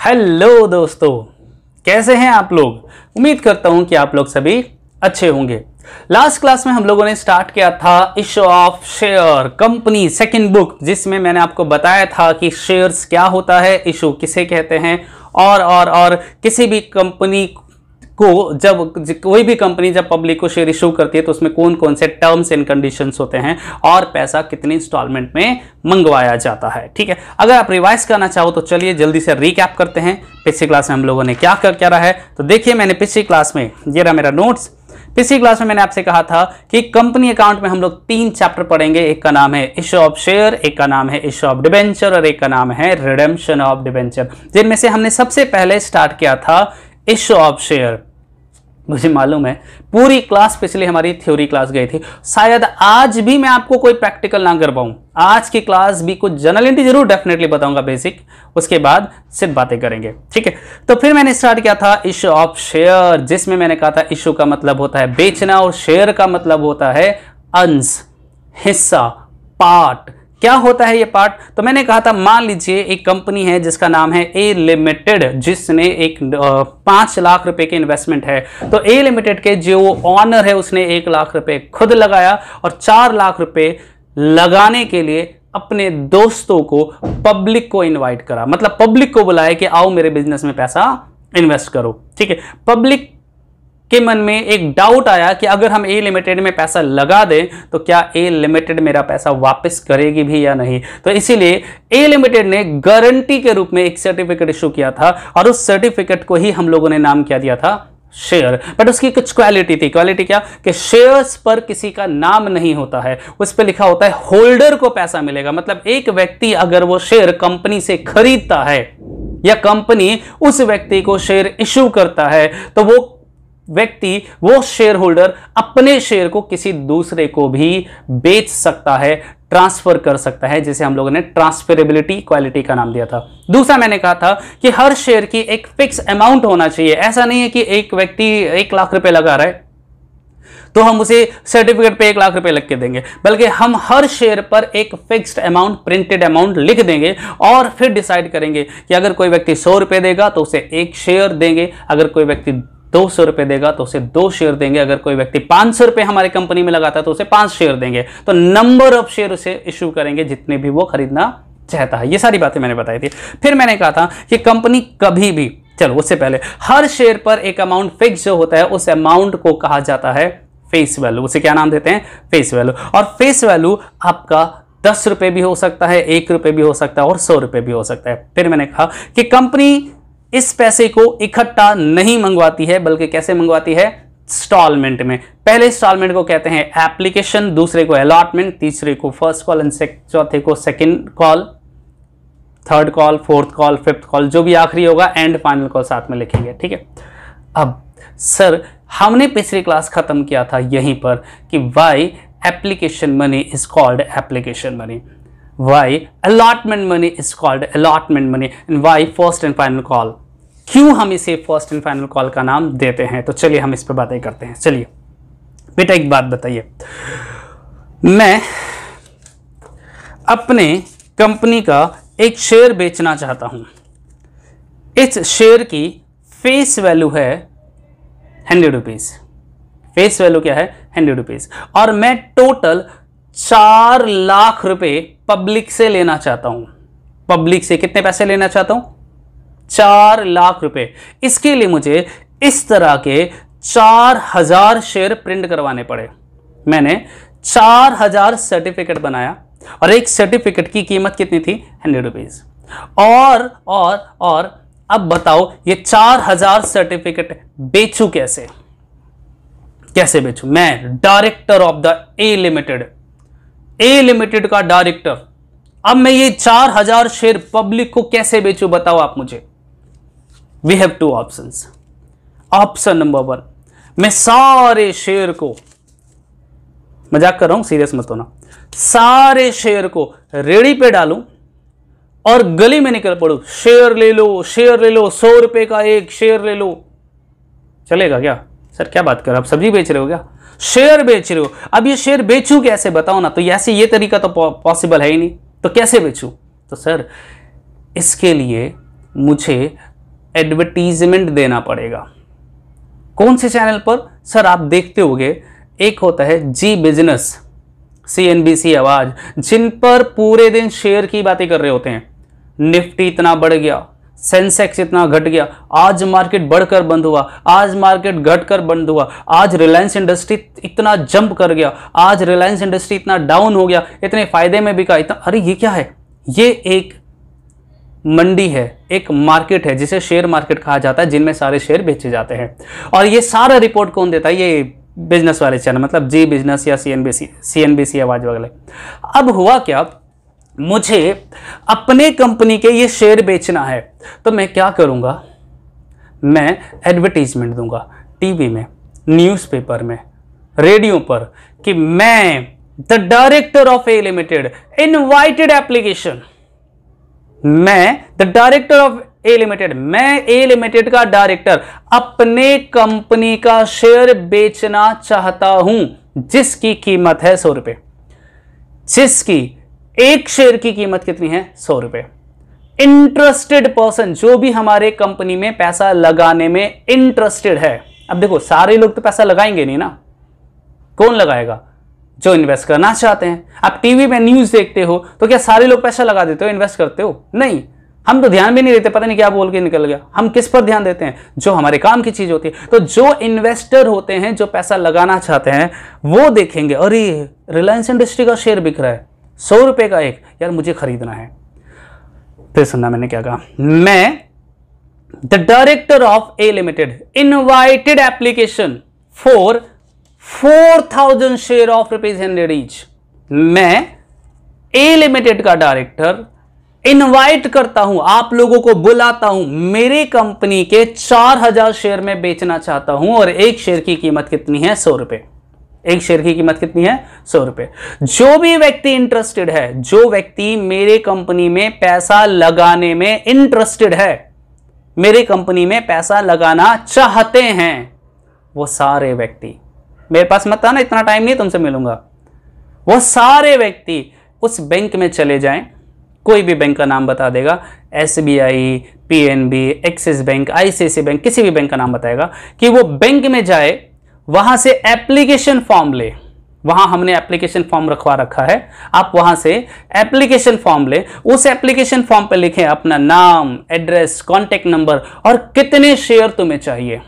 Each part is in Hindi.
हेलो दोस्तों, कैसे हैं आप लोग। उम्मीद करता हूं कि आप लोग सभी अच्छे होंगे। लास्ट क्लास में हम लोगों ने स्टार्ट किया था issue of share company second book, जिसमें मैंने आपको बताया था कि शेयर्स क्या होता है, इशू किसे कहते हैं और किसी भी कंपनी को जब कोई भी कंपनी जब पब्लिक को शेयर इशू करती है तो उसमें कौन कौन से टर्म्स एंड कंडीशंस होते हैं और पैसा कितने इंस्टॉलमेंट में मंगवाया जाता है। ठीक है, अगर आप रिवाइज करना चाहो तो चलिए जल्दी से रिकैप करते हैं पिछली क्लास में हम लोगों ने क्या रहा है। तो देखिए, मैंने पिछली क्लास में, ये रहा मेरा नोट्स। पिछली क्लास में मैंने आपसे कहा था कि कंपनी अकाउंट में हम लोग 3 चैप्टर पढ़ेंगे। एक का नाम है इशू ऑफ शेयर, एक का नाम है इशू ऑफ डिबेंचर और एक का नाम है रिडेम्पशन ऑफ डिबेंचर, जिनमें से हमने सबसे पहले स्टार्ट किया था इशू ऑफ शेयर। मुझे मालूम है पूरी क्लास पिछली हमारी थ्योरी क्लास गई थी, शायद आज भी मैं आपको कोई प्रैक्टिकल ना कर पाऊं। आज की क्लास भी कुछ जनरलिटी जरूर डेफिनेटली बताऊंगा बेसिक, उसके बाद सिर्फ बातें करेंगे। ठीक है, तो फिर मैंने स्टार्ट किया था इशू ऑफ शेयर, जिसमें मैंने कहा था इशू का मतलब होता है बेचना और शेयर का मतलब होता है अंश, हिस्सा, पार्ट। क्या होता है ये पार्ट? तो मैंने कहा था, मान लीजिए एक कंपनी है जिसका नाम है ए लिमिटेड, जिसने एक 5 लाख रुपए की इन्वेस्टमेंट है। तो ए लिमिटेड के जो ऑनर है उसने 1 लाख रुपए खुद लगाया और 4 लाख रुपए लगाने के लिए अपने दोस्तों को, पब्लिक को इनवाइट करा। मतलब पब्लिक को बुलाया कि आओ मेरे बिजनेस में पैसा इन्वेस्ट करो। ठीक है, पब्लिक के मन में एक डाउट आया कि अगर हम ए लिमिटेड में पैसा लगा दें तो क्या ए लिमिटेड मेरा पैसा वापस करेगी भी या नहीं। तो इसीलिए ए लिमिटेड ने गारंटी के रूप में एक सर्टिफिकेट इशू किया था और उस सर्टिफिकेट को ही हम लोगों ने नाम क्या दिया था, शेयर। बट उसकी कुछ क्वालिटी थी। क्वालिटी क्या? कि शेयर्स पर किसी का नाम नहीं होता है, उस पर लिखा होता है होल्डर को पैसा मिलेगा। मतलब एक व्यक्ति अगर वो शेयर कंपनी से खरीदता है या कंपनी उस व्यक्ति को शेयर इशू करता है तो वो व्यक्ति, वो शेयर होल्डर अपने शेयर को किसी दूसरे को भी बेच सकता है, ट्रांसफर कर सकता है, जिसे हम लोगों ने ट्रांसफरेबिलिटी क्वालिटी का नाम दिया था। दूसरा मैंने कहा था कि हर शेयर की एक फिक्स अमाउंट होना चाहिए। ऐसा नहीं है कि एक व्यक्ति 1 लाख रुपए लगा रहा है तो हम उसे सर्टिफिकेट पे 1 लाख रुपए लग के देंगे, बल्कि हम हर शेयर पर एक फिक्स्ड अमाउंट, प्रिंटेड अमाउंट लिख देंगे और फिर डिसाइड करेंगे कि अगर कोई व्यक्ति 100 रुपए देगा तो उसे 1 शेयर देंगे, अगर कोई व्यक्ति 200 रुपए देगा तो उसे 2 शेयर देंगे, अगर कोई व्यक्ति 500 रुपए हमारी कंपनी में लगाता है तो उसे 5 शेयर देंगे। तो नंबर ऑफ शेयर उसे इशू करेंगे जितने भी वो खरीदना चाहता है। ये सारी बातें मैंने बताई थी। फिर मैंने कहा था कि कंपनी कभी भी, चलो उससे पहले, हर शेयर पर एक अमाउंट फिक्स जो होता है उस अमाउंट को कहा जाता है फेस वैल्यू। उसे क्या नाम देते हैं? Face value. और फेस वैल्यू आपका 10 रुपए भी हो सकता है, 1 रुपए भी हो सकता है और 100 रुपए भी हो सकता है। फिर मैंने कहा कि कंपनी इस पैसे को इकट्ठा नहीं मंगवाती है, बल्कि कैसे मंगवाती है? इंस्टॉलमेंट में। पहले इंस्टॉलमेंट को कहते हैं एप्लीकेशन, दूसरे को अलॉटमेंट, तीसरे को फर्स्ट कॉल एंड चौथे को second call, third call, fourth call, fifth call, जो भी आखिरी होगा एंड फाइनल कॉल साथ में लिखेंगे। ठीक है, अब सर हमने पिछली क्लास खत्म किया था यहीं पर कि why application money is called application money, why allotment money is called allotment money and why first and final call, क्यों हम इसे फर्स्ट एंड फाइनल कॉल का नाम देते हैं। तो चलिए हम इस पर बातें करते हैं। चलिए बेटा एक बात बताइए, मैं अपने कंपनी का एक शेयर बेचना चाहता हूं। इस शेयर की फेस वैल्यू है 100 रुपीज। फेस वैल्यू क्या है? 100 रुपीज। और मैं टोटल 4 लाख रुपए पब्लिक से लेना चाहता हूं। पब्लिक से कितने पैसे लेना चाहता हूं? 4 लाख रुपए। इसके लिए मुझे इस तरह के 4000 शेयर प्रिंट करवाने पड़े। मैंने 4000 सर्टिफिकेट बनाया और एक सर्टिफिकेट की कीमत कितनी थी? 100 रुपीज। और अब बताओ ये 4000 सर्टिफिकेट बेचूं कैसे? कैसे बेचूं? मैं director of the A limited, A limited का डायरेक्टर, अब मैं ये 4000 शेयर पब्लिक को कैसे बेचूं? बताओ आप मुझे। We have 2 options. Option number 1, मैं सारे शेयर को, मजाक कर रहा हूं, सीरियस मत होना, सारे शेयर को रेडी पे डालूं और गली में निकल पड़ूं, शेयर ले लो, शेयर ले लो, 100 रुपए का एक शेयर ले लो। चलेगा क्या? सर क्या बात कर रहे हो, आप सब्जी बेच रहे हो क्या? शेयर बेच रहे हो। अब ये शेयर बेचूं कैसे, बताओ ना। तो ऐसे ये तरीका तो पॉसिबल है ही नहीं, तो कैसे बेचूं? तो सर इसके लिए मुझे एडवर्टीजमेंट देना पड़ेगा। कौन से चैनल पर? सर आप देखते होंगे, एक होता है जी बिजनेस, CNBC आवाज, जिन पर पूरे दिन शेयर की बातें कर रहे होते हैं। निफ्टी इतना बढ़ गया, सेंसेक्स इतना घट गया, आज मार्केट बढ़कर बंद हुआ, आज मार्केट घटकर बंद हुआ, आज रिलायंस इंडस्ट्री इतना जंप कर गया, आज रिलायंस इंडस्ट्री इतना डाउन हो गया, इतने फायदे में बिका, इतना। अरे ये क्या है? ये एक मंडी है, एक मार्केट है जिसे शेयर मार्केट कहा जाता है, जिनमें सारे शेयर बेचे जाते हैं। और ये सारा रिपोर्ट कौन देता है? ये बिजनेस वाले चैनल, मतलब जी बिजनेस या CNBC आवाज वगैरह। अब हुआ क्या, मुझे अपने कंपनी के ये शेयर बेचना है, तो मैं क्या करूंगा? मैं एडवर्टीजमेंट दूंगा टीवी में, न्यूज़पेपर में, रेडियो पर कि मैं the director of A limited invited application, मैं the director of A limited, मैं ए लिमिटेड का डायरेक्टर अपने कंपनी का शेयर बेचना चाहता हूं, जिसकी कीमत है 100 रुपए, जिसकी एक शेयर की कीमत कितनी है? 100 रुपए। इंटरेस्टेड पर्सन, जो भी हमारे कंपनी में पैसा लगाने में इंटरेस्टेड है। अब देखो, सारे लोग तो पैसा लगाएंगे नहीं ना, कौन लगाएगा? जो इन्वेस्ट करना चाहते हैं। आप टीवी में न्यूज देखते हो तो क्या सारे लोग पैसा लगा देते हो, इन्वेस्ट करते हो? नहीं, हम तो ध्यान भी नहीं देते, पता नहीं क्या बोल के निकल गया। हम किस पर ध्यान देते हैं? जो हमारे काम की चीज होती है। तो जो इन्वेस्टर होते हैं, जो पैसा लगाना चाहते हैं, वो देखेंगे अरे रिलायंस इंडस्ट्री का शेयर बिक रहा है 100 रुपए का एक, यार मुझे खरीदना है। फिर सुनना मैंने क्या कहा, मैं the director of A limited invited application for 4000 share of ₹100 each. मैं ए लिमिटेड का डायरेक्टर इनवाइट करता हूं, आप लोगों को बुलाता हूं, मेरे कंपनी के 4000 शेयर में बेचना चाहता हूं, और एक शेयर की कीमत कितनी है? 100 रुपए। एक शेयर की कीमत कितनी है? 100 रुपए। जो भी व्यक्ति इंटरेस्टेड है, जो व्यक्ति मेरे कंपनी में पैसा लगाने में इंटरेस्टेड है, मेरे कंपनी में पैसा लगाना चाहते हैं, वो सारे व्यक्ति, मेरे पास मत आना, इतना टाइम नहीं तुमसे मिलूंगा, वो सारे व्यक्ति उस बैंक में चले जाएं, कोई भी बैंक का नाम बता देगा, SBI, PNB, axis bank, ICICI bank, किसी भी बैंक का नाम बताएगा, कि वो बैंक में जाए, वहां से एप्लीकेशन फॉर्म ले। वहां हमने एप्लीकेशन फॉर्म रखवा रखा है, आप वहां से एप्लीकेशन फॉर्म ले, उस एप्लीकेशन फॉर्म पे लिखें अपना नाम, एड्रेस, कॉन्टेक्ट नंबर और कितने शेयर तुम्हें चाहिए,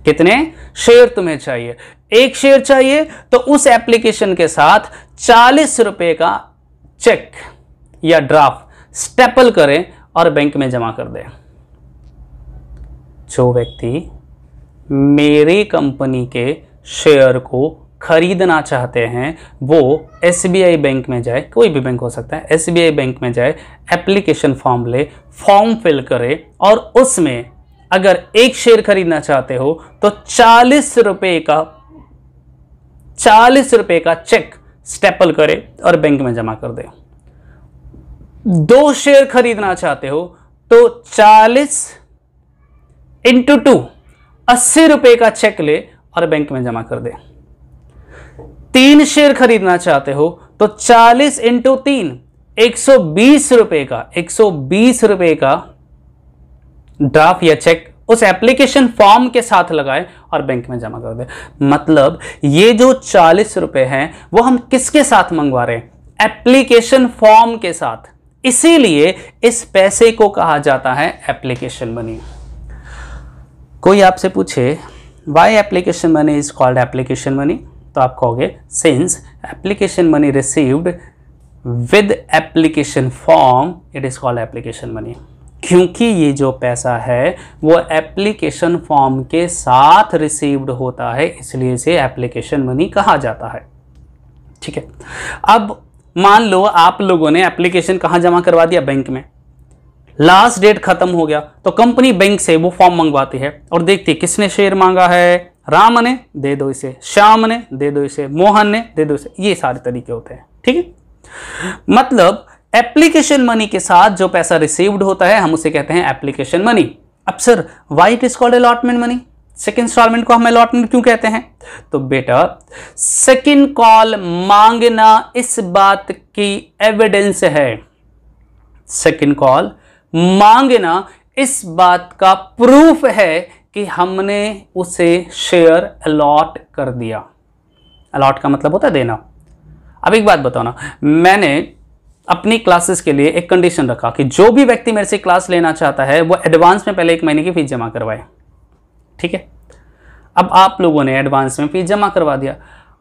कितने शेयर तुम्हें चाहिए। एक शेयर चाहिए तो उस एप्लीकेशन के साथ 40 रुपए का चेक या ड्राफ्ट स्टेपल करें और बैंक में जमा कर दें। जो व्यक्ति मेरी कंपनी के शेयर को खरीदना चाहते हैं, वो SBI बैंक में जाए, कोई भी बैंक हो सकता है, SBI बैंक में जाए, एप्लीकेशन फॉर्म ले, फॉर्म फिल करे, और उसमें अगर एक शेयर खरीदना चाहते हो तो 40 रुपए का चेक स्टेपल करे और बैंक में जमा कर दे। 2 शेयर खरीदना चाहते हो तो 40 × 2 80 रुपए का चेक ले और बैंक में जमा कर दे। 3 शेयर खरीदना चाहते हो तो 40 × 3 120 रुपए का ड्राफ्ट या चेक उस एप्लीकेशन फॉर्म के साथ लगाए और बैंक में जमा कर दे। मतलब ये जो 40 रुपए हैं वो हम किसके साथ मंगवा रहे हैं? एप्लीकेशन फॉर्म के साथ। इसीलिए इस पैसे को कहा जाता है एप्लीकेशन मनी। कोई आपसे पूछे why application money is called application money, तो आप कहोगे since application money received with application form it is called application money. क्योंकि ये जो पैसा है वो एप्लीकेशन फॉर्म के साथ रिसीव्ड होता है, इसलिए इसे एप्लीकेशन मनी कहा जाता है। ठीक है, अब मान लो आप लोगों ने एप्लीकेशन कहाँ जमा करवा दिया? बैंक में। लास्ट डेट खत्म हो गया तो कंपनी बैंक से वो फॉर्म मंगवाती है और देखती है किसने शेयर मांगा है। राम ने, दे दो इसे। श्याम ने, दे दो इसे। मोहन ने, दे दो इसे। ये सारे तरीके होते हैं। ठीक है, मतलब एप्लीकेशन मनी के साथ जो पैसा रिसीव्ड होता है हम उसे कहते हैं एप्लीकेशन मनी। अब sir why it is called allotment money? Second instalment को हम अलॉटमेंट क्यों कहते हैं? तो बेटा सेकंड कॉल मांगना इस बात की एविडेंस है, सेकंड कॉल मांगना इस बात का प्रूफ है कि हमने उसे शेयर अलॉट कर दिया। अलॉट का मतलब होता है देना। अब एक बात बताओ ना, मैंने अपनी क्लासेस के लिए एक कंडीशन रखा कि जो भी व्यक्ति मेरे से क्लास लेना चाहता है वो एडवांस में पहले 1 महीने की फीस जमा करवाए। ठीक है, अब आप लोगों ने एडवांस में फीस जमा करवा दिया।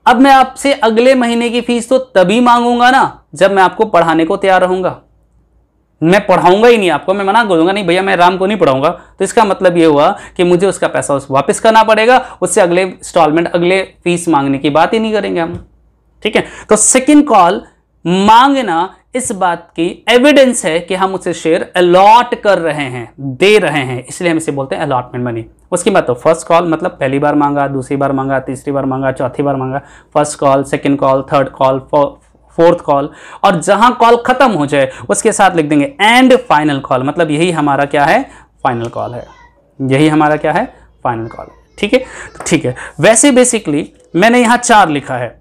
अब मैं आपसे अगले महीने की फीस तो तभी मांगूंगा ना जब मैं आपको पढ़ाने को तैयार रहूंगा। मैं पढ़ाऊंगा ही नहीं आपको, मैं मना कर दूंगा नहीं भैया मैं राम को नहीं पढ़ाऊंगा, तो इसका मतलब ये हुआ कि मुझे उसका पैसा वापस करना पड़ेगा, उससे अगले इंस्टॉलमेंट अगले फीस मांगने की बात ही नहीं करेंगे हम। ठीक है, तो सेकंड कॉल मांगना इस बात की एविडेंस है कि हम उसे शेयर अलॉट कर रहे हैं, दे रहे हैं, इसलिए हम इसे बोलते हैं अलॉटमेंट मनी। उसके बाद तो फर्स्ट कॉल मतलब पहली बार मांगा, दूसरी बार मांगा, तीसरी बार मांगा, चौथी बार मांगा, first call, second call, third call, fourth call, और जहां कॉल खत्म हो जाए उसके साथ लिख देंगे एंड फाइनल कॉल, मतलब यही हमारा क्या है, फाइनल कॉल है। यही हमारा क्या है, फाइनल कॉल है। ठीक है, तो ठीक है, वैसे बेसिकली मैंने यहां 4 लिखा है,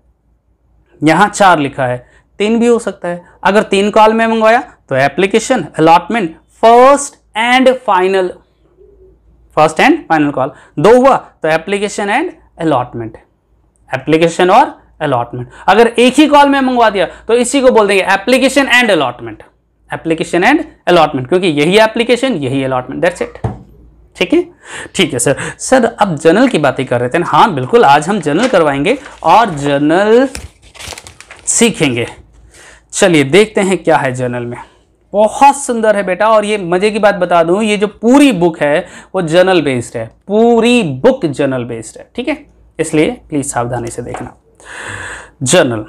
यहां 4 लिखा है, 3 भी हो सकता है। अगर 3 कॉल में मंगवाया तो application, allotment, first and final, first and final call. 2 हुआ तो एप्लीकेशन एंड अलॉटमेंट, एप्लीकेशन और अलॉटमेंट। अगर एक ही कॉल में मंगवा दिया तो इसी को बोल देंगे application and allotment, application and allotment, क्योंकि यही एप्लीकेशन यही अलॉटमेंट, दैट्स इट। ठीक है, ठीक है सर। सर अब जर्नल की बातें कर रहे थे। हाँ बिल्कुल, आज हम जर्नल करवाएंगे और जर्नल सीखेंगे। चलिए देखते हैं क्या है जर्नल में। बहुत सुंदर है बेटा, और ये मजे की बात बता दूं, ये जो पूरी बुक है वो जर्नल बेस्ड है, पूरी बुक जर्नल बेस्ड है। ठीक है, इसलिए प्लीज सावधानी से देखना। जर्नल,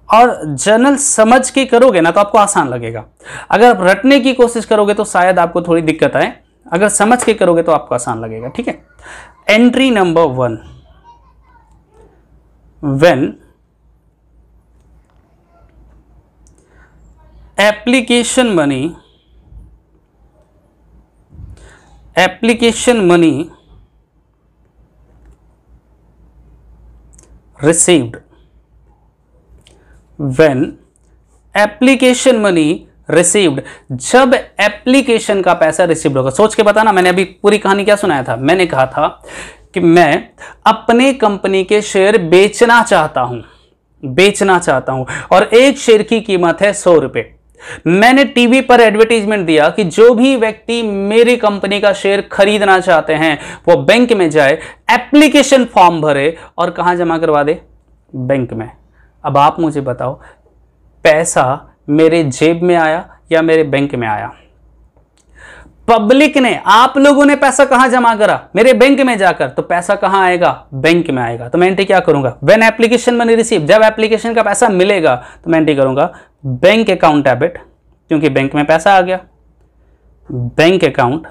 और जर्नल समझ के करोगे ना तो आपको आसान लगेगा। अगर आप रटने की कोशिश करोगे तो शायद आपको थोड़ी दिक्कत आए, अगर समझ के करोगे तो आपको आसान लगेगा। ठीक है, entry number 1, when application money received, when application money received, जब एप्लीकेशन का पैसा रिसीव्ड होगा। सोच के बताना, मैंने अभी पूरी कहानी क्या सुनाया था। मैंने कहा था कि मैं अपने कंपनी के शेयर बेचना चाहता हूं और एक शेयर की कीमत है 100 रुपए। मैंने टीवी पर एडवर्टीजमेंट दिया कि जो भी व्यक्ति मेरी कंपनी का शेयर खरीदना चाहते हैं वो बैंक में जाए, एप्लीकेशन फॉर्म भरे और कहां जमा करवा दे, बैंक में। अब आप मुझे बताओ, पैसा मेरे जेब में आया या मेरे बैंक में आया? पब्लिक ने, आप लोगों ने पैसा कहां जमा करा, मेरे बैंक में जाकर, तो पैसा कहां आएगा, बैंक में आएगा। तो मैं एंट्री क्या करूंगा, व्हेन एप्लीकेशन मनी रिसीव, जब एप्लीकेशन का पैसा मिलेगा तो मैं एंट्री करूंगा बैंक अकाउंट डेबिट, क्योंकि बैंक में पैसा आ गया, बैंक अकाउंट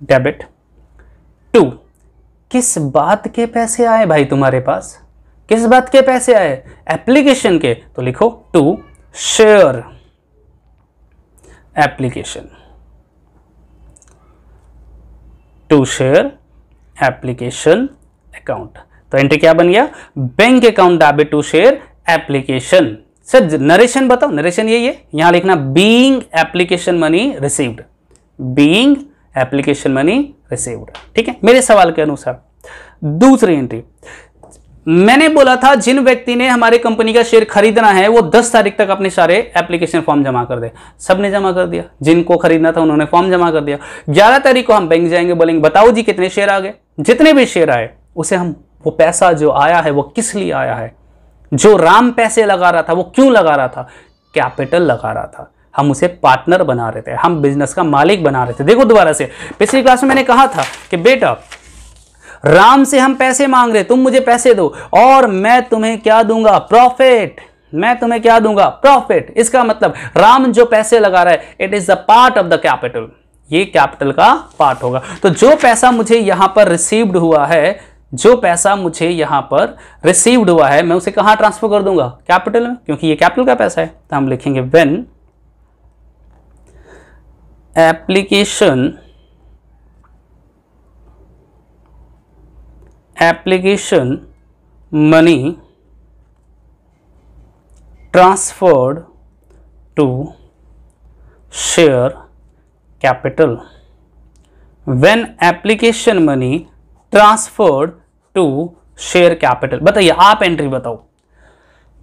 डेबिट। 2, किस बात के पैसे आए भाई तुम्हारे पास, किस बात के पैसे आए, एप्लीकेशन के, तो लिखो to share application, to share application account. तो एंट्री क्या बन गया, bank account debit to share application. Sir narration बताओ, नरेशन यही है, यहां लिखना being application money received, being application money received. ठीक है, मेरे सवाल के अनुसार। दूसरी एंट्री, मैंने बोला था जिन व्यक्ति ने हमारी कंपनी का शेयर खरीदना है वो 10 तारीख तक अपने सारे एप्लीकेशन फॉर्म जमा कर दे। सबने जमा कर दिया, जिनको खरीदना था उन्होंने फॉर्म जमा कर दिया। 11 तारीख को हम बैंक जाएंगे, बोलेंगे बताओ जी कितने शेयर आ गए। जितने भी शेयर आए उसे हम, वो पैसा जो आया है वो किस लिए आया है, जो राम पैसे लगा रहा था वो क्यों लगा रहा था, कैपिटल लगा रहा था, हम उसे पार्टनर बना रहे थे, हम बिजनेस का मालिक बना रहे थे। देखो दोबारा से, पिछली क्लास में मैंने कहा था कि बेटा राम से हम पैसे मांग रहे, तुम मुझे पैसे दो और मैं तुम्हें क्या दूंगा, प्रॉफिट, मैं तुम्हें क्या दूंगा, प्रॉफिट। इसका मतलब राम जो पैसे लगा रहा है it is the part of the capital, ये कैपिटल का पार्ट होगा। तो जो पैसा मुझे यहां पर रिसीव्ड हुआ है, जो पैसा मुझे यहां पर रिसीव्ड हुआ है, मैं उसे कहां ट्रांसफर कर दूंगा, कैपिटल में, क्योंकि ये कैपिटल का पैसा है। तो हम लिखेंगे when application money transferred to share capital. When application money transferred to share capital. बताइए, आप एंट्री बताओ।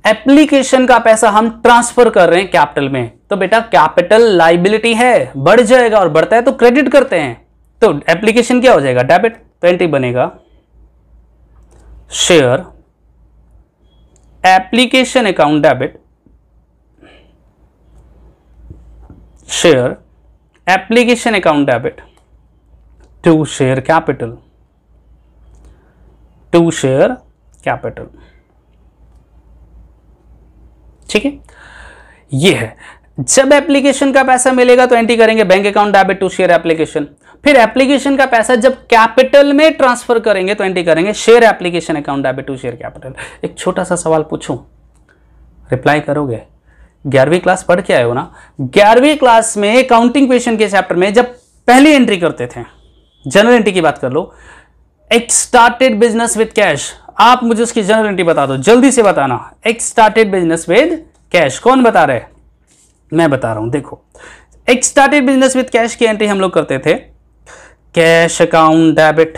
एप्लीकेशन का पैसा हम ट्रांसफर कर रहे हैं कैपिटल में, तो बेटा कैपिटल लाइबिलिटी है, बढ़ जाएगा, और बढ़ता है तो क्रेडिट करते हैं, तो एप्लीकेशन क्या हो जाएगा? डेबिट। तो एंट्री बनेगा share application account debit, share application account debit to share capital, to share capital. ठीक है, ये है। जब एप्लीकेशन का पैसा मिलेगा तो एंट्री करेंगे bank account debit to share application. फिर एप्लीकेशन का पैसा जब कैपिटल में ट्रांसफर करेंगे तो एंट्री करेंगे share application account debit to share capital. एक छोटा सा सवाल पूछूं, रिप्लाई करोगे? 11वीं क्लास पढ़ के आए हो ना? 11वीं क्लास में अकाउंटिंग क्वेश्चन के चैप्टर में जब पहली एंट्री करते थे, जनरल एंट्री की बात कर लो, एक स्टार्टेड बिजनेस विद कैश। आप मुझे उसकी जनरल एंट्री बता दो, जल्दी से बताना। एक स्टार्टेड बिजनेस विद कैश, कौन बता रहे? मैं बता रहा हूं। देखो, एक स्टार्टेड बिजनेस विद कैश की एंट्री हम लोग करते थे cash account debit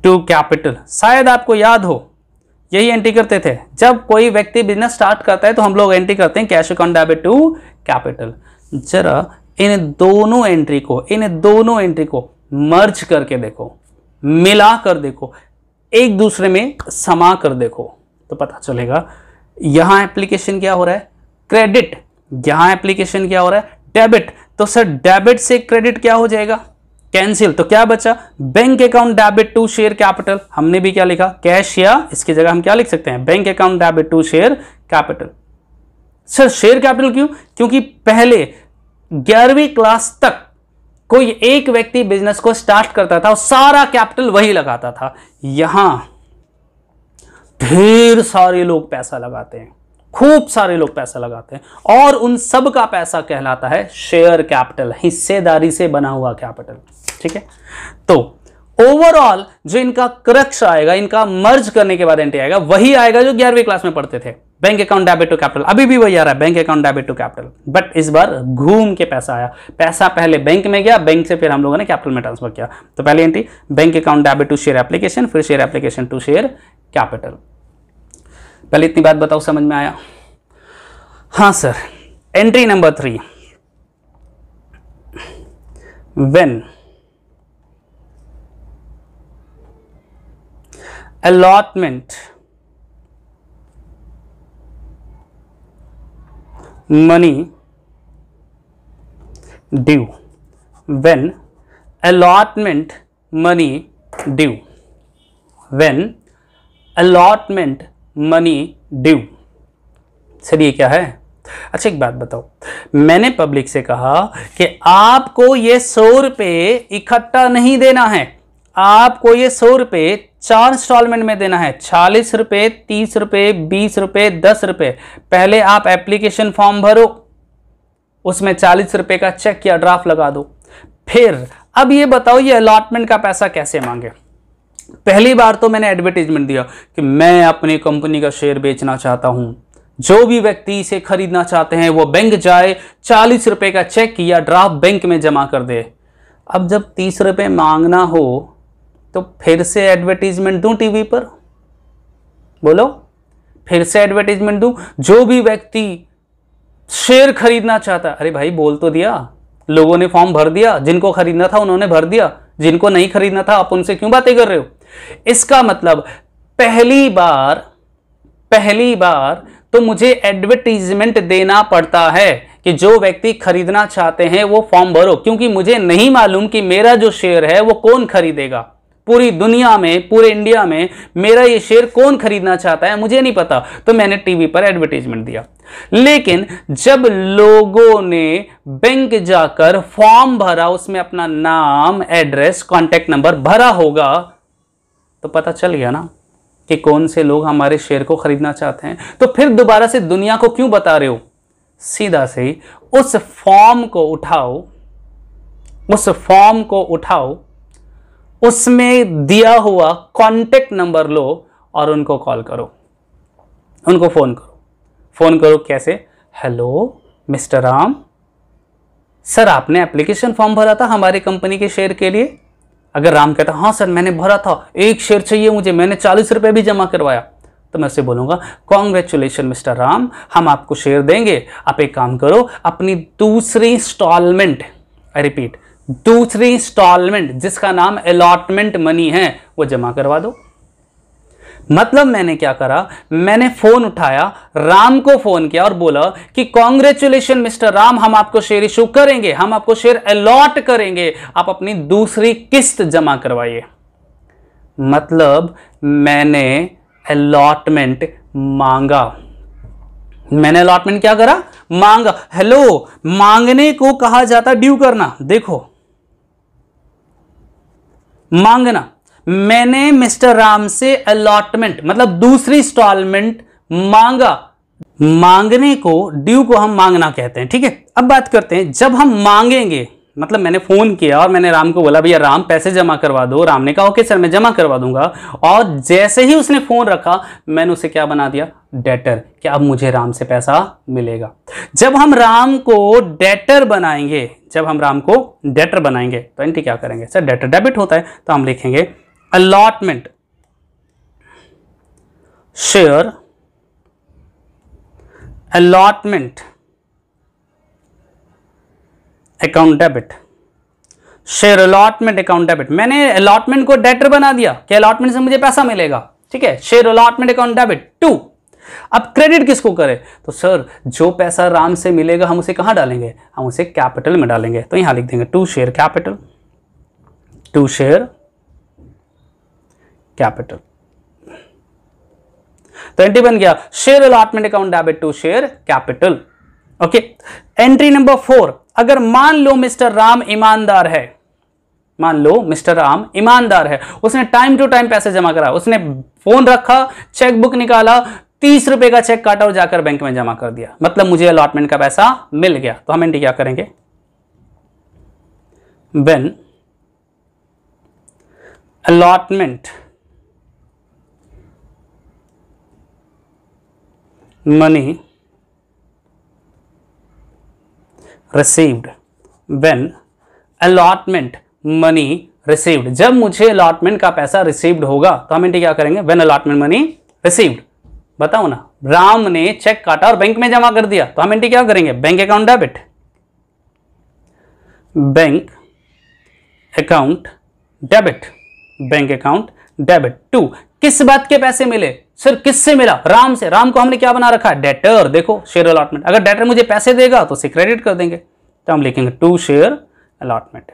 to capital. शायद आपको याद हो, यही एंट्री करते थे। जब कोई व्यक्ति बिजनेस स्टार्ट करता है तो हम लोग एंट्री करते हैं cash account debit to capital. जरा इन दोनों एंट्री को मर्ज करके देखो, मिला कर देखो, एक दूसरे में समा कर देखो, तो पता चलेगा यहां एप्लीकेशन क्या हो रहा है? क्रेडिट। यहां एप्लीकेशन क्या हो रहा है? डेबिट। तो सर डेबिट से क्रेडिट क्या हो जाएगा? कैंसिल। तो क्या बचा? Bank account debit to share capital. हमने भी क्या लिखा? कैश, या इसकी जगह हम क्या लिख सकते हैं? Bank account debit to share capital. Sir share capital क्यों? क्योंकि पहले 11वीं क्लास तक कोई एक व्यक्ति बिजनेस को स्टार्ट करता था और सारा कैपिटल वही लगाता था। यहां ढेर सारे लोग पैसा लगाते हैं, खूब सारे लोग पैसा लगाते हैं, और उन सब का पैसा कहलाता है शेयर कैपिटल, हिस्सेदारी से बना हुआ कैपिटल। ठीक है, तो ओवरऑल जो इनका क्रक्स आएगा, इनका मर्ज करने के बाद एंट्री आएगा, वही आएगा जो 11वीं क्लास में पढ़ते थे, bank account debit to capital. अभी भी वही आ रहा है, bank account debit to capital, but इस बार घूम के पैसा आया। पैसा पहले बैंक में गया, बैंक से फिर हम लोगों ने कैपिटल में ट्रांसफर किया। तो पहले entry bank account debit to share application, फिर share application to share capital. पहले इतनी बात बताओ, समझ में आया? हाँ sir, entry number 3, when allotment money due, when allotment money due, when allotment money due। Sir ये क्या है? अच्छा एक बात बताओ, मैंने पब्लिक से कहा कि आपको ये 100 रुपये इकट्ठा नहीं देना है, आपको ये 100 रुपये 4 इंस्टॉलमेंट में देना है, 40 रुपये, 30 रुपये, 20 रुपये, 10 रुपये। पहले आप एप्लीकेशन फॉर्म भरो, उसमें 40 रुपये का चेक या ड्राफ्ट लगा दो। फिर अब ये बताओ ये अलॉटमेंट का पैसा कैसे मांगे? पहली बार तो मैंने एडवर्टीजमेंट दिया कि मैं अपनी कंपनी का शेयर बेचना चाहता हूं, जो भी व्यक्ति इसे खरीदना चाहते हैं वो बैंक जाए, 40 रुपये का चेक या ड्राफ्ट बैंक में जमा कर दे। अब जब 30 रुपये मांगना हो तो फिर से एडवर्टीजमेंट दूं टीवी पर? बोलो, फिर से एडवर्टीजमेंट दूं? जो भी व्यक्ति शेयर खरीदना चाहता, अरे भाई बोल तो दिया, लोगों ने फॉर्म भर दिया, जिनको खरीदना था उन्होंने भर दिया, जिनको नहीं खरीदना था आप उनसे क्यों बातें कर रहे हो? इसका मतलब पहली बार तो मुझे एडवर्टीजमेंट देना पड़ता है कि जो व्यक्ति खरीदना चाहते हैं वो फॉर्म भरो, क्योंकि मुझे नहीं मालूम कि मेरा जो शेयर है वो कौन खरीदेगा। पूरी दुनिया में, पूरे इंडिया में मेरा ये शेयर कौन खरीदना चाहता है मुझे नहीं पता, तो मैंने टीवी पर एडवर्टीजमेंट दिया। लेकिन जब लोगों ने बैंक जाकर फॉर्म भरा, उसमें अपना नाम, एड्रेस, कॉन्टैक्ट नंबर भरा होगा, तो पता चल गया ना कि कौन से लोग हमारे शेयर को खरीदना चाहते हैं। तो फिर दोबारा से दुनिया को क्यों बता रहे हो? सीधा से उस फॉर्म को उठाओ, उसमें दिया हुआ कॉन्टेक्ट नंबर लो और उनको कॉल करो, उनको फोन करो। फोन करो कैसे, हेलो मिस्टर राम, सर आपने एप्लीकेशन फॉर्म भरा था हमारी कंपनी के शेयर के लिए। अगर राम कहता हाँ सर मैंने भरा था, एक शेयर चाहिए मुझे, मैंने 40 रुपए भी जमा करवाया, तो मैं उसे बोलूंगा कॉन्ग्रेचुलेशन मिस्टर राम, हम आपको शेयर देंगे। आप एक काम करो, अपनी दूसरी इंस्टॉलमेंट, आई रिपीट दूसरी इंस्टॉलमेंट जिसका नाम अलॉटमेंट मनी है वो जमा करवा दो। मतलब मैंने क्या करा, मैंने फोन उठाया, राम को फोन किया और बोला कि कॉन्ग्रेचुलेशन मिस्टर राम, हम आपको शेयर इशू करेंगे, हम आपको शेयर अलॉट करेंगे, आप अपनी दूसरी किस्त जमा करवाइए। मतलब मैंने अलॉटमेंट मांगा, मैंने अलॉटमेंट क्या करा, मांगा। हेलो, मांगने को कहा जाता ड्यू करना। देखो मांगना, मैंने मिस्टर राम से अलॉटमेंट मतलब दूसरी इंस्टॉलमेंट मांगा। मांगने को, ड्यू को हम मांगना कहते हैं, ठीक है। अब बात करते हैं जब हम मांगेंगे, मतलब मैंने फोन किया और मैंने राम को बोला भैया राम पैसे जमा करवा दो, राम ने कहा ओके सर मैं जमा करवा दूंगा, और जैसे ही उसने फोन रखा मैंने उसे क्या बना दिया, डेटर, कि अब मुझे राम से पैसा मिलेगा। जब हम राम को डेटर बनाएंगे, जब हम राम को डेटर बनाएंगे तो एंट्री क्या करेंगे, सर डेटर डेबिट होता है, तो हम लिखेंगे allotment share, allotment account debit, share allotment account debit. मैंने अलॉटमेंट को डेटर बना दिया कि अलॉटमेंट से मुझे पैसा मिलेगा, ठीक है, share allotment account debit to. अब क्रेडिट किसको करें, तो सर जो पैसा राम से मिलेगा हम उसे कहां डालेंगे, हम उसे कैपिटल में डालेंगे, तो यहां लिख देंगे to share capital, to share capital. तो एंट्री बन गया share allotment account debit to share capital. Okay, entry number 4, अगर मान लो मिस्टर राम ईमानदार है, मान लो मिस्टर राम ईमानदार है, उसने टाइम टू टाइम पैसे जमा करा, उसने फोन रखा, चेकबुक निकाला, 30 रुपए का चेक काटा और जाकर बैंक में जमा कर दिया, मतलब मुझे अलॉटमेंट का पैसा मिल गया। तो हम एंट्री क्या करेंगे, when allotment money received, when allotment money received, जब मुझे अलॉटमेंट का पैसा रिसीव्ड होगा, तो हम एंट्री क्या करेंगे, व्हेन अलॉटमेंट मनी रिसीव्ड। बताओ ना, राम ने चेक काटा और बैंक में जमा कर दिया, तो हम एंट्री क्या करेंगे, bank account debit, bank account debit, bank account debit to. किस बात के पैसे मिले, सर किससे मिला, राम से। राम को हमने क्या बना रखा है, डेटर। देखो शेयर अलॉटमेंट, अगर डेटर मुझे पैसे देगा तो उसे क्रेडिट कर देंगे, तो हम लिखेंगे टू शेयर अलॉटमेंट।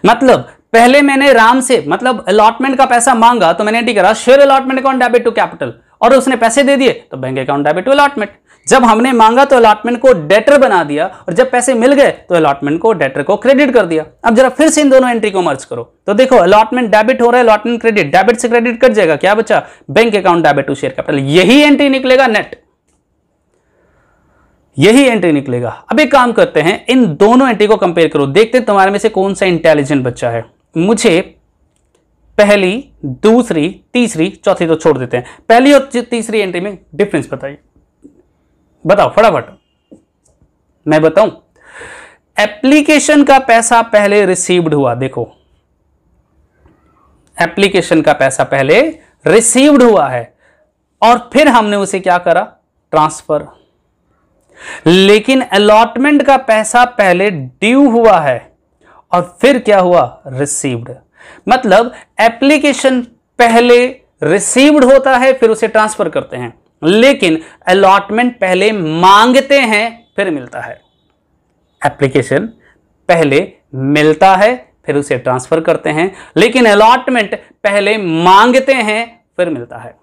मतलब पहले मैंने राम से मतलब अलॉटमेंट का पैसा मांगा, तो मैंने ठीक करा share allotment account debit to capital, और उसने पैसे दे दिए तो bank account debit to allotment. जब हमने मांगा तो अलॉटमेंट को डेटर बना दिया, और जब पैसे मिल गए तो अलॉटमेंट को डेटर को क्रेडिट कर दिया। अब जरा फिर से इन दोनों एंट्री को मर्ज करो, तो देखो अलॉटमेंट डेबिट हो रहा है, अलॉटमेंट क्रेडिट, डेबिट से क्रेडिट कट जाएगा, क्या बचा, bank account debit to share capital. यही एंट्री निकलेगा नेट, यही एंट्री निकलेगा। अब एक काम करते हैं, इन दोनों एंट्री को कंपेयर करो, देखते हैं तुम्हारे में से कौन सा इंटेलिजेंट बच्चा है। मुझे पहली, दूसरी, तीसरी, चौथी तो छोड़ देते हैं, पहली और तीसरी एंट्री में डिफरेंस बताइए, बताओ फटाफट। मैं बताऊं, एप्लीकेशन का पैसा पहले रिसीव्ड हुआ, देखो एप्लीकेशन का पैसा पहले रिसीव्ड हुआ है और फिर हमने उसे क्या करा, ट्रांसफर। लेकिन अलॉटमेंट का पैसा पहले ड्यू हुआ है और फिर क्या हुआ, रिसीव्ड। मतलब एप्लीकेशन पहले रिसीव्ड होता है फिर उसे ट्रांसफर करते हैं, लेकिन अलॉटमेंट पहले मांगते हैं फिर मिलता है। एप्लीकेशन पहले मिलता है फिर उसे ट्रांसफर करते हैं, लेकिन अलॉटमेंट पहले मांगते हैं फिर मिलता है।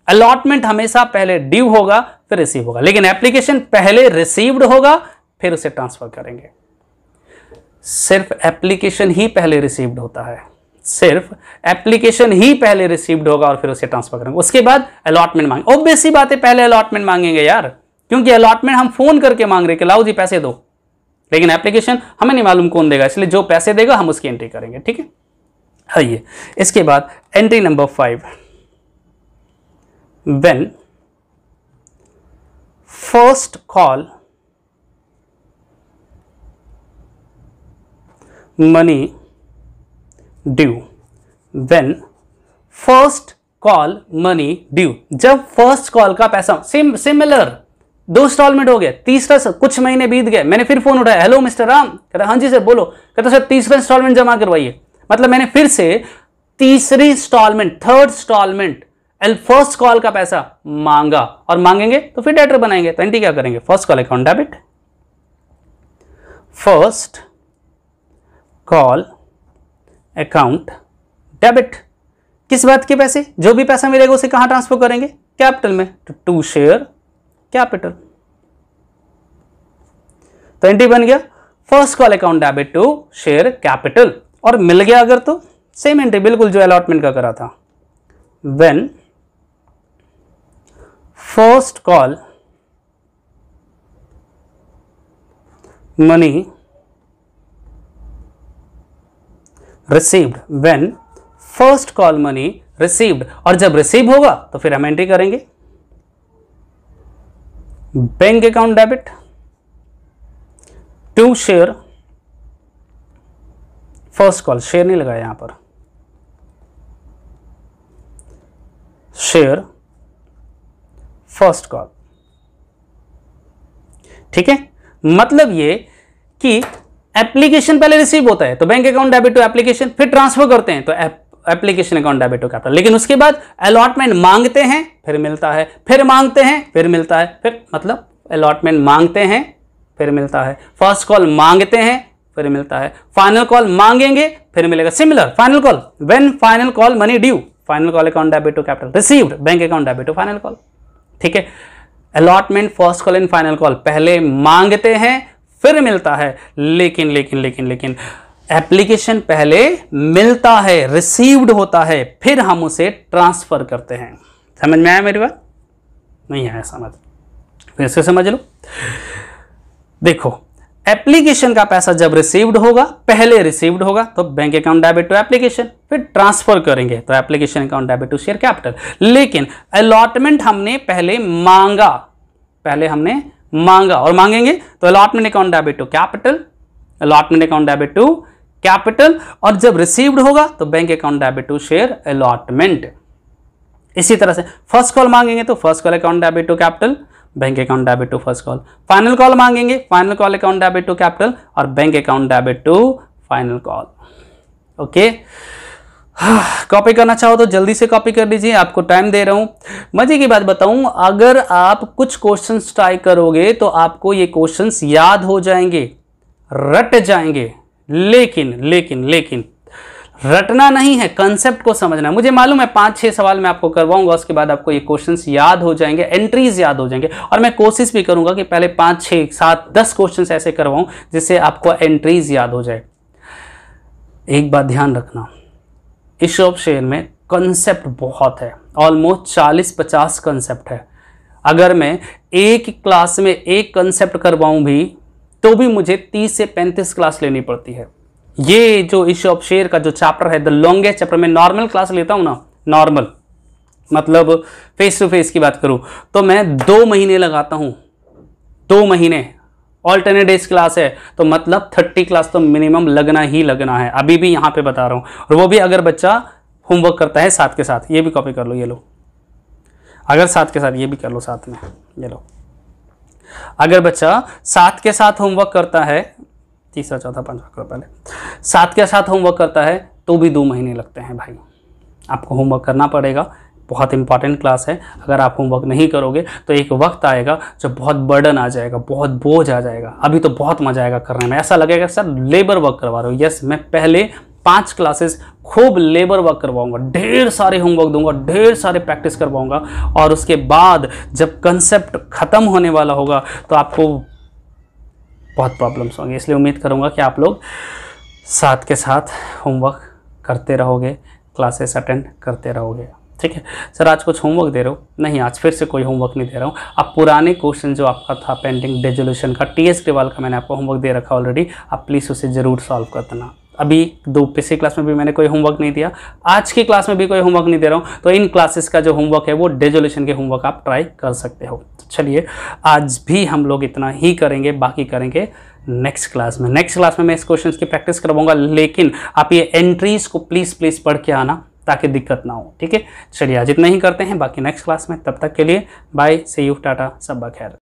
अलॉटमेंट हमेशा पहले ड्यू होगा फिर रिसीव होगा, लेकिन एप्लीकेशन पहले रिसीव्ड होगा फिर उसे ट्रांसफर करेंगे। सिर्फ एप्लीकेशन ही पहले रिसीव्ड होता है, सिर्फ एप्लीकेशन ही पहले रिसीव्ड होगा और फिर उसे ट्रांसफर करेंगे, उसके बाद अलॉटमेंट मांगे। ऑब्वियस सी बात है पहले अलॉटमेंट मांगेंगे यार, क्योंकि अलॉटमेंट हम फोन करके मांग रहे कि लाओ जी पैसे दो, लेकिन एप्लीकेशन हमें नहीं मालूम कौन देगा, इसलिए जो पैसे देगा हम उसकी एंट्री करेंगे, ठीक है। आइए इसके बाद entry number 5, when first call money due, when first call money due, जब फर्स्ट कॉल का पैसा सिमिलर 2 इंस्टॉलमेंट हो गया, तीसरा कुछ महीने बीत गए, मैंने फिर फोन उठाया, हेलो मिस्टर राम, कहता हाँ जी सर बोलो, कहता सर तीसरा इंस्टॉलमेंट जमा करवाइए, मतलब मैंने फिर से तीसरी instalment, third instalment first call का पैसा मांगा, और मांगेंगे तो फिर डेटर बनाएंगे, तो एंट्री क्या करेंगे, first call account debit, first call account debit, किस बात के पैसे, जो भी पैसा मिलेगा उसे कहां ट्रांसफर करेंगे, कैपिटल में, टू शेयर कैपिटल, तो एंट्री बन गया first call account debit to share capital, और मिल गया अगर तो सेम एंट्री बिल्कुल जो अलॉटमेंट का करा था, when first call money received, when first call money received, और जब रिसीव होगा तो फिर हम एंट्री करेंगे bank account debit to share first call, share नहीं लगाया यहां पर, शेयर फर्स्ट कॉल, ठीक है, मतलब ये कि एप्लीकेशन पहले रिसीव होता है तो bank account debit to application, फिर ट्रांसफर करते हैं तो application account debit to capital, लेकिन उसके बाद अलॉटमेंट मांगते हैं फिर मिलता है, फिर मांगते हैं फिर मिलता है, फिर मतलब अलॉटमेंट मांगते हैं फिर मिलता है, फर्स्ट कॉल मांगते हैं फिर मिलता है, फाइनल कॉल मांगेंगे फिर मिलेगा, similar final call, when final call money due, final call account debit to capital, received bank account debit to final call, ठीक है, allotment first call and final call पहले मांगते हैं फिर मिलता है, लेकिन लेकिन लेकिन लेकिन एप्लीकेशन पहले मिलता है, रिसीव्ड होता है, फिर हम उसे ट्रांसफर करते हैं। समझ में आया मेरी बात? नहीं आया समझ? फिर से समझ लो। देखो, एप्लीकेशन का पैसा जब रिसीव्ड होगा, पहले रिसीव्ड होगा तो bank account debit to application, फिर ट्रांसफर करेंगे तो application account debit to share capital. लेकिन अलॉटमेंट हमने पहले मांगा और मांगेंगे तो allotment account debit to capital, allotment account debit to capital, और जब रिसीव्ड होगा तो bank account debit to share allotment. इसी तरह से फर्स्ट कॉल मांगेंगे तो first call account debit to capital, bank account debit to first call. Final call मांगेंगे, final call account debit to capital और bank account debit to final call. Okay, copy करना चाहो तो जल्दी से कॉपी कर लीजिए, आपको टाइम दे रहा हूं। मजे की बात बताऊं, अगर आप कुछ क्वेश्चंस ट्राई करोगे तो आपको ये क्वेश्चंस याद हो जाएंगे, रट जाएंगे, लेकिन लेकिन लेकिन रटना नहीं है, कंसेप्ट को समझना। मुझे मालूम है 5-6 सवाल मैं आपको करवाऊंगा, उसके बाद आपको ये क्वेश्चंस याद हो जाएंगे, एंट्रीज याद हो जाएंगे, और मैं कोशिश भी करूंगा कि पहले 5, 6, 7, 10 क्वेश्चंस ऐसे करवाऊं जिससे आपको एंट्रीज याद हो जाए। एक बात ध्यान रखना, इशू ऑफ शेयर में कंसेप्ट बहुत है, ऑलमोस्ट 40-50 कंसेप्ट है। अगर मैं एक क्लास में एक कंसेप्ट करवाऊं भी तो भी मुझे 30 से 35 क्लास लेनी पड़ती है। ये जो इशू ऑफ शेयर का जो चैप्टर है, द लॉन्गेस्ट चैप्टर, मैं नॉर्मल क्लास लेता हूं ना, नॉर्मल मतलब फेस टू फेस की बात करूं तो मैं 2 महीने लगाता हूं, 2 महीने। ऑल्टरनेट डेज क्लास है तो मतलब 30 क्लास तो मिनिमम लगना ही लगना है, अभी भी यहां पे बता रहा हूं। और वो भी अगर बच्चा होमवर्क करता है साथ के साथ, ये भी कॉपी कर लो, ये लो, अगर साथ के साथ ये भी कर लो साथ में, ये लो। अगर बच्चा साथ के साथ होमवर्क करता है, तीसरा चौथा पांचवा करो पहले, साथ के साथ होमवर्क करता है तो भी 2 महीने लगते हैं भाई। आपको होमवर्क करना पड़ेगा, बहुत इंपॉर्टेंट क्लास है। अगर आप होमवर्क नहीं करोगे तो एक वक्त आएगा जब बहुत बर्डन आ जाएगा, बहुत बोझ आ जाएगा। अभी तो बहुत मजा आएगा करने में, ऐसा लगेगा सर लेबर वर्क करवा रहे हो। यस, मैं पहले 5 क्लासेस खूब लेबर वर्क करवाऊंगा, ढेर सारे होमवर्क दूंगा, ढेर सारे प्रैक्टिस करवाऊंगा, और उसके बाद जब कंसेप्ट खत्म होने वाला होगा तो आपको बहुत प्रॉब्लम्स होंगे। इसलिए उम्मीद करूंगा कि आप लोग साथ के साथ होमवर्क करते रहोगे, क्लासेस अटेंड करते रहोगे, ठीक है। सर आज कुछ होमवर्क दे रहे हो? नहीं, आज फिर से कोई होमवर्क नहीं दे रहा हूँ। आप पुराने क्वेश्चन जो आपका था पेंडिंग डिसोल्यूशन का, टीएस ग्रेवाल का, मैंने आपको होमवर्क दे रखा ऑलरेडी, आप प्लीज़ उसे ज़रूर सॉल्व कर देना। अभी दो पिछली क्लास में भी मैंने कोई होमवर्क नहीं दिया, आज की क्लास में भी कोई होमवर्क नहीं दे रहा हूँ, तो इन क्लासेस का जो होमवर्क है वो डेजोल्यूशन के होमवर्क आप ट्राई कर सकते हो। तो चलिए आज भी हम लोग इतना ही करेंगे, बाकी करेंगे नेक्स्ट क्लास में। नेक्स्ट क्लास में मैं इस क्वेश्चंस की प्रैक्टिस करवाऊंगा, लेकिन आप ये एंट्रीज को प्लीज़ पढ़ के आना ताकि दिक्कत ना हो, ठीक है। चलिए आज इतना ही करते हैं, बाकी नेक्स्ट क्लास में। तब तक के लिए बाय, सी यू, टाटा, सब खैर।